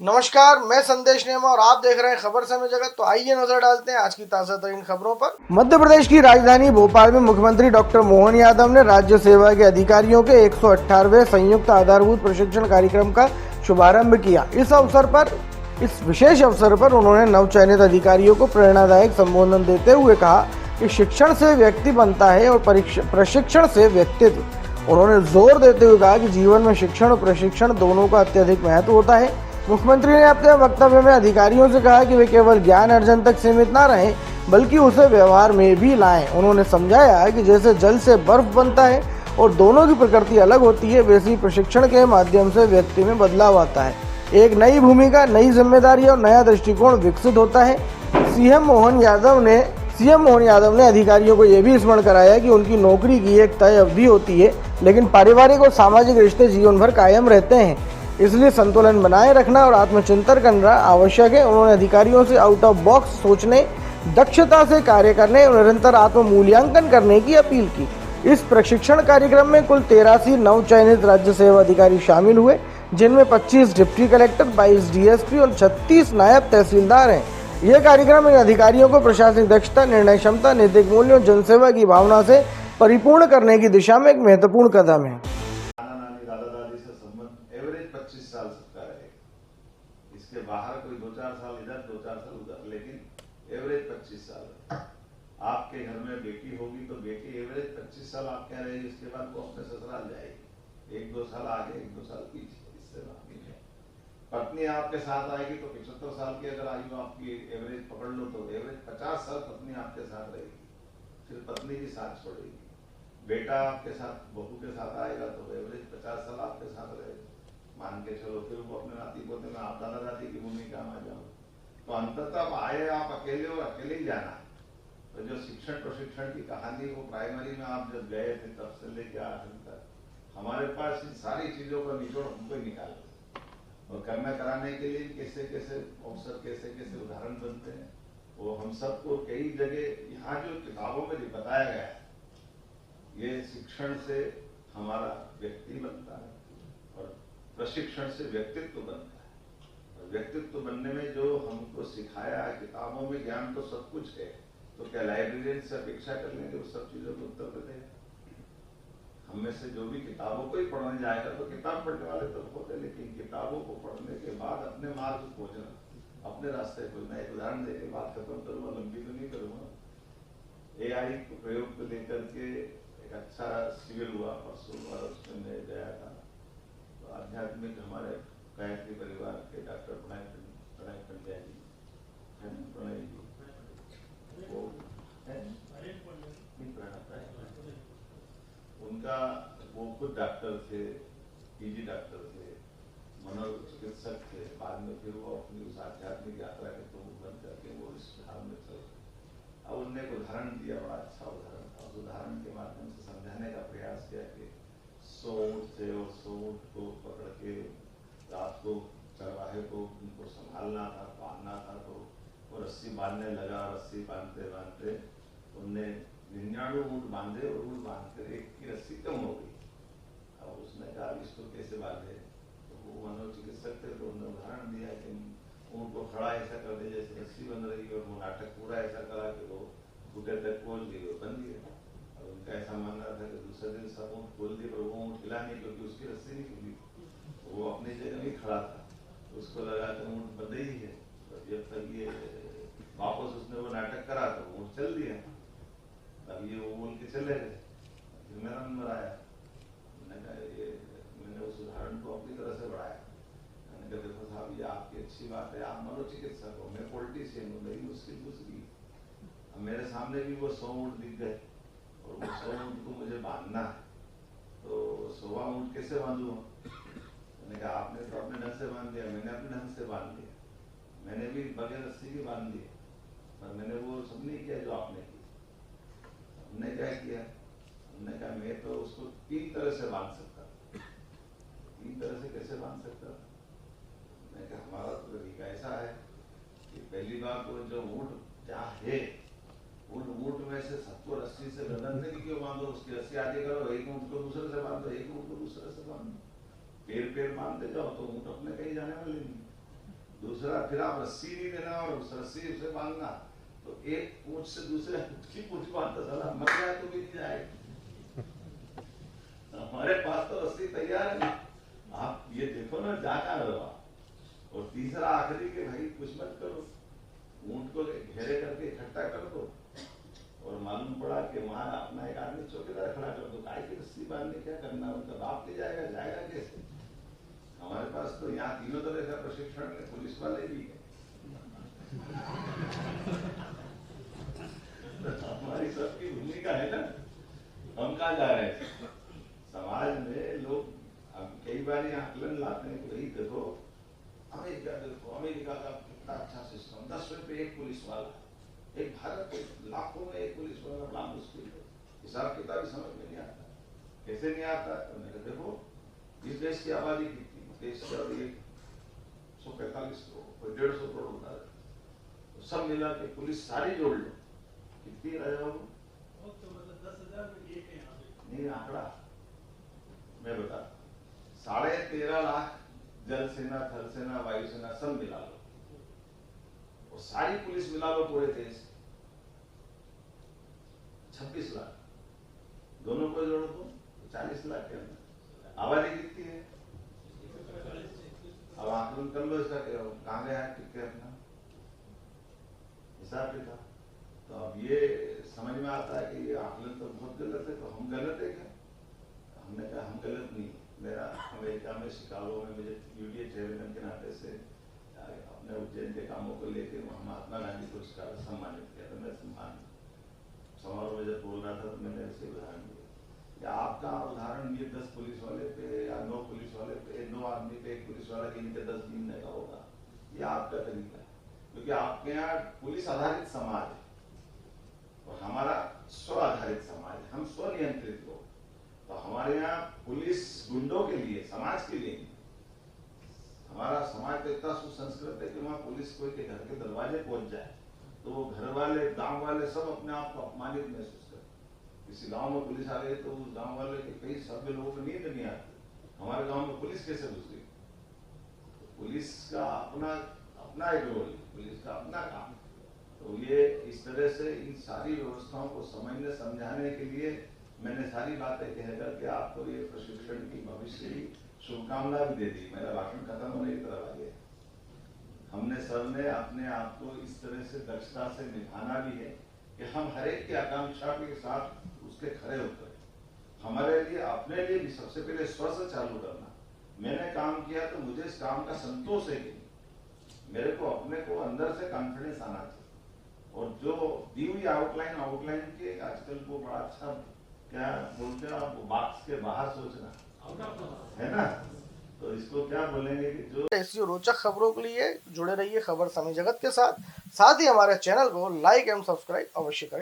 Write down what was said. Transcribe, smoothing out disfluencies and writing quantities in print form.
नमस्कार, मैं संदेश नेमा और आप देख रहे हैं खबर समय जगत। तो आइए नजर डालते हैं आज की ताजा तरीन खबरों पर। मध्य प्रदेश की राजधानी भोपाल में मुख्यमंत्री डॉक्टर मोहन यादव ने राज्य सेवा के अधिकारियों के 118वें संयुक्त आधारभूत प्रशिक्षण कार्यक्रम का शुभारंभ किया। इस विशेष अवसर पर उन्होंने नवचयनित अधिकारियों को प्रेरणादायक संबोधन देते हुए कहा कि शिक्षण से व्यक्ति बनता है और प्रशिक्षण से व्यक्तित्व। उन्होंने जोर देते हुए कहा कि जीवन में शिक्षण और प्रशिक्षण दोनों का अत्यधिक महत्व होता है। मुख्यमंत्री ने अपने वक्तव्य में अधिकारियों से कहा कि वे केवल ज्ञान अर्जन तक सीमित न रहें, बल्कि उसे व्यवहार में भी लाएं। उन्होंने समझाया कि जैसे जल से बर्फ बनता है और दोनों की प्रकृति अलग होती है, वैसे ही प्रशिक्षण के माध्यम से व्यक्ति में बदलाव आता है। एक नई भूमिका, नई जिम्मेदारी और नया दृष्टिकोण विकसित होता है। सीएम मोहन यादव ने अधिकारियों को यह भी स्मरण कराया कि उनकी नौकरी की एक तय अवधि होती है, लेकिन पारिवारिक और सामाजिक रिश्ते जीवन भर कायम रहते हैं। इसलिए संतुलन बनाए रखना और आत्मचिंतन करना आवश्यक है। उन्होंने अधिकारियों से आउट ऑफ बॉक्स सोचने, दक्षता से कार्य करने और निरंतर आत्म मूल्यांकन करने की अपील की। इस प्रशिक्षण कार्यक्रम में कुल 83 नवचयनित राज्य सेवा अधिकारी शामिल हुए, जिनमें 25 डिप्टी कलेक्टर, 22 डीएसपी और 36 नायब तहसीलदार हैं। यह कार्यक्रम इन अधिकारियों को प्रशासनिक दक्षता, निर्णय क्षमता, नैतिक मूल्यों, जनसेवा की भावना से परिपूर्ण करने की दिशा में एक महत्वपूर्ण कदम है। 25 साल सबका रहेगा। इसके बाहर कोई 2-4 साल इधर, 2-4 साल उधर, लेकिन एवरेज 25 साल है। आपके घर में बेटी होगी तो बेटी एवरेज 25 साल आप कह रहे हैं, इसके बाद वो अपने ससुराल जाएगी। 1-2 साल आगे, 1-2 साल पीछे, इससे बाकी है। पत्नी आपके साथ आएगी तो 75 साल की अगर आयु आपकी एवरेज पकड़ लो तो एवरेज 50 साल पत्नी आपके साथ रहेगी, फिर पत्नी की साथ छोड़ेगी। बेटा आपके साथ, बहू के साथ आएगा तो एवरेज 50 साल आपके साथ रहेगा। मान के चलो फिर वो अपने नाती पोते में आप दादा दादी की भूमिका में आ जाओ, तो अंततः आए आप अकेले और अकेले ही जाना। तो जो शिक्षण प्रशिक्षण की कहानी वो प्राइमरी में आप जब गए थे तब से लेकर 8वीं तक हमारे पास इन सारी चीजों का निचोड़ हमको ही निकालना और करना कराने के लिए कैसे कैसे अवसर, कैसे कैसे उदाहरण बनते हैं, वो हम सबको कई जगह यहाँ जो किताबों में बताया गया है, ये शिक्षण से हमारा व्यक्ति बनता है और प्रशिक्षण से व्यक्तित्व बनता है। और व्यक्तित्व बनने में जो हमको सिखाया है किताबों में, ज्ञान तो सब कुछ है, तो क्या लाइब्रेरियन से अपेक्षा कर लेंगे उस सब चीजों को उत्तर देगा? हम में से जो भी किताबों को ही पढ़ने जाएगा तो किताब पढ़ने वाले तो होते, लेकिन किताबों को पढ़ने के बाद अपने मार्ग खोजना, अपने रास्ते खोजना। एक उदाहरण देकर बात खत्म करूंगा, लंबी तो नहीं करूंगा। AI प्रयोग को लेकर के एक अच्छा शिविर हुआ परसों, और उसमें मैं गया था। आध्यात्मिक हमारे गायत्री परिवार के डॉक्टर प्रणय पंड्या जी है ना, प्रणय जी वो है, उनका वो खुद डॉक्टर थे, PG डॉक्टर थे, मनोचिकित्सक थे। बाद में फिर वो अपनी उस आध्यात्मिक यात्रा के प्रमुख बन करके वो इस धाम में चल। अब उनने एक उदाहरण दिया, बड़ा अच्छा उदाहरण था। उस उदाहरण के माध्यम से समझाने का प्रयास किया कि 100 ऊँट थे और 100 ऊँट को पकड़ के रात को चरवाहे को उनको संभालना था, बांधना था, तो वो रस्सी बांधने लगा। रस्सी बांधते बांधते उनने 99 ऊँट बांधे और ऊँट बांधकर एक की रस्सी कम हो गई। अब उसने कहा इसको कैसे बांधे, तो वो मनोचिकित्सक थे, तो उन्होंने उदाहरण दिया कि ऊँट को खड़ा ऐसा कर दे जैसे रस्सी बंध रही है, और वो नाटक पूरा ऐसा करा कि वो घुटे तक खोल दिए, बंद दिए। उनका ऐसा मानना था कि दूसरे दिन सब ऊँट खोल दिए, पर वो ऊँट हिला नहीं क्योंकि उसकी रस्सी नहीं खुली, वो अपनी जगह नहीं खड़ा था। तो उसको लगा कि ऊँट बंधे ही है। तो जब तक ये वापस उसने वो नाटक करा तो ऊँट चल दिया। अब ये वो बोल के चले गए। फिर मेरा नंबर आया, मैंने उस उदाहरण को अपनी तरह से बढ़ाया। मैंने कहा देखो साहब, ये आपकी अच्छी बात है, आप मनोचिकित्सक हो, मैं पॉलिटिशियन हूँ, मेरी मुश्किल दूसरी। अब मेरे सामने भी वो 100 ऊँट दिख गए और वो 100 ऊँट को मुझे बांधना है, तो 100वां ऊँट कैसे बांधूं? मैंने कहा आपने तो अपने ढंग से बांध दिया, मैंने अपने ढंग से बांध दिया, मैंने भी बगैर रस्सी के बांध दिया, पर मैंने वो सब नहीं किया जो आपने किया। हमने क्या किया? हमने कहा मैं तो उसको 3 तरह से बांध सकता। 3 तरह से कैसे बांध सकता? मैंने कहा हमारा तो तरीका ऐसा है कि पहली बार तो जो ऊँट जहाँ है, उन ऊँट में से सबको रस्सी से बंधन नहीं क्यों बांधो, उसकी रस्सी आगे करो, एक ऊँट को दूसरे से बांधो, एक ऊँट को दूसरे से बांधो, पैर बांधते जाओ तो ऊँट अपने कहीं जाने वाले नहीं। दूसरा फिर आप रस्सी नहीं देना और उस रस्सी उसे बांधना, तो एक पूंछ से दूसरे की पूंछ बांधता चला मर गया तो भी नहीं जाएगा। हमारे पास तो रस्सी तैयार है, आप ये देखो ना जा कहाँ रहो आप। और तीसरा आखिरी के भाई कुछ मत करो, ऊंट को घेरे करके इकट्ठा कर दो, और मालूम पड़ा कि वहां अपना एक आदमी चौकीदार खड़ा कर दो, काय की रस्सी बांधने क्या करना, उनका बाप ले जाएगा कैसे। हमारे पास तो यहाँ तीनों तरह का प्रशिक्षण है, पुलिस वाले भी है। हमारी सबकी भूमिका है ना, हम कहाँ जा रहे हैं। समाज में लोग अब कई बार यहाँ आकलन लाते हैं कि भाई देखो अमेरिका का कितना अच्छा सिस्टम, 10 रुपए एक पुलिस वाला, एक भारत के लाखों में एक पुलिस वाला बड़ा मुश्किल है, हिसाब किताब समझ में नहीं आता। कैसे नहीं आता? तो मैंने देखो इस देश की आबादी कितनी, देश की आबादी 145 करोड़, 150 करोड़ बता रहे, तो सब मिला के पुलिस सारी जोड़ लो, कितनी राजा बाबू? तो मतलब 10,000 में एक है यहाँ पे। नहीं आंकड़ा मैं बता, 13.5 लाख जल सेना, थल सेना, वायुसेना सब मिला लो, और सारी पुलिस मिला लो पूरे देश 26 लाख, दोनों को जोड़ दो 40 लाख के अंदर आबादी कितनी है। अब आकलन कर लो इसका, कहाँ गया है कितने अपना हिसाब किताब। तो अब ये समझ में आता है कि ये आकलन तो बहुत गलत है, तो हम गलत है क्या? हमने कहा हम गलत नहीं। मेरा अमेरिका में शिकागो में मुझे यूडीए चेयरमैन के नाते से अपने उज्जैन के कामों को लेकर महात्मा गांधी पुरस्कार सम्मानित किया था। मैं सम्मान समारोह में जब बोल रहा था तो मैंने ऐसे उदाहरण दिया, या आपका उदाहरण ये 10 पुलिस वाले पे या 9 पुलिस वाले पे, 9 आदमी पे एक पुलिस वाला गिन के 10 गिनने का होगा, ये आपका तरीका है। क्योंकि आपके यहाँ पुलिस आधारित समाज है और हमारा स्व आधारित समाज है, हम स्वनियंत्रित लोग। तो हमारे यहाँ पुलिस गुंडों के लिए, समाज के लिए नहीं। हमारा समाज तो इतना सुसंस्कृत है कि वहाँ पुलिस कोई के घर के दरवाजे पहुंच जाए तो वो घर वाले, गांव वाले सब अपने आप को अपमानित महसूस करते। किसी गांव में पुलिस आ गई तो उस गांव वाले के कई सभ्य लोगों को नींद नहीं आती, हमारे गांव में पुलिस कैसे घुस गई। पुलिस का अपना एक रोल, पुलिस का अपना काम। तो ये इस तरह से इन सारी व्यवस्थाओं को समझने समझाने के लिए मैंने सारी बातें कहकर के आपको ये प्रशिक्षण की भविष्य की शुभकामना भी दे दी। मेरा भाषण खत्म होने की तरफ आ गया। हमने सर ने अपने आप को इस तरह से दक्षता से निभाना भी है कि हम हर एक की आकांक्षा के साथ उसके खड़े उतरे। हमारे लिए अपने लिए भी सबसे पहले स्व से चालू करना। मैंने काम किया तो मुझे इस काम का संतोष है कि मेरे को अपने को अंदर से कॉन्फिडेंस आना चाहिए। और जो दी हुई आउटलाइन के आजकल वो बड़ा अच्छा क्या बोलते हैं आप, बॉक्स के बाहर सोचना है ना, तो इसको क्या बोलेंगे कि जो ऐसी रोचक खबरों के लिए जुड़े रहिए खबर समय जगत के साथ ही हमारे चैनल को लाइक एवं सब्सक्राइब अवश्य करें।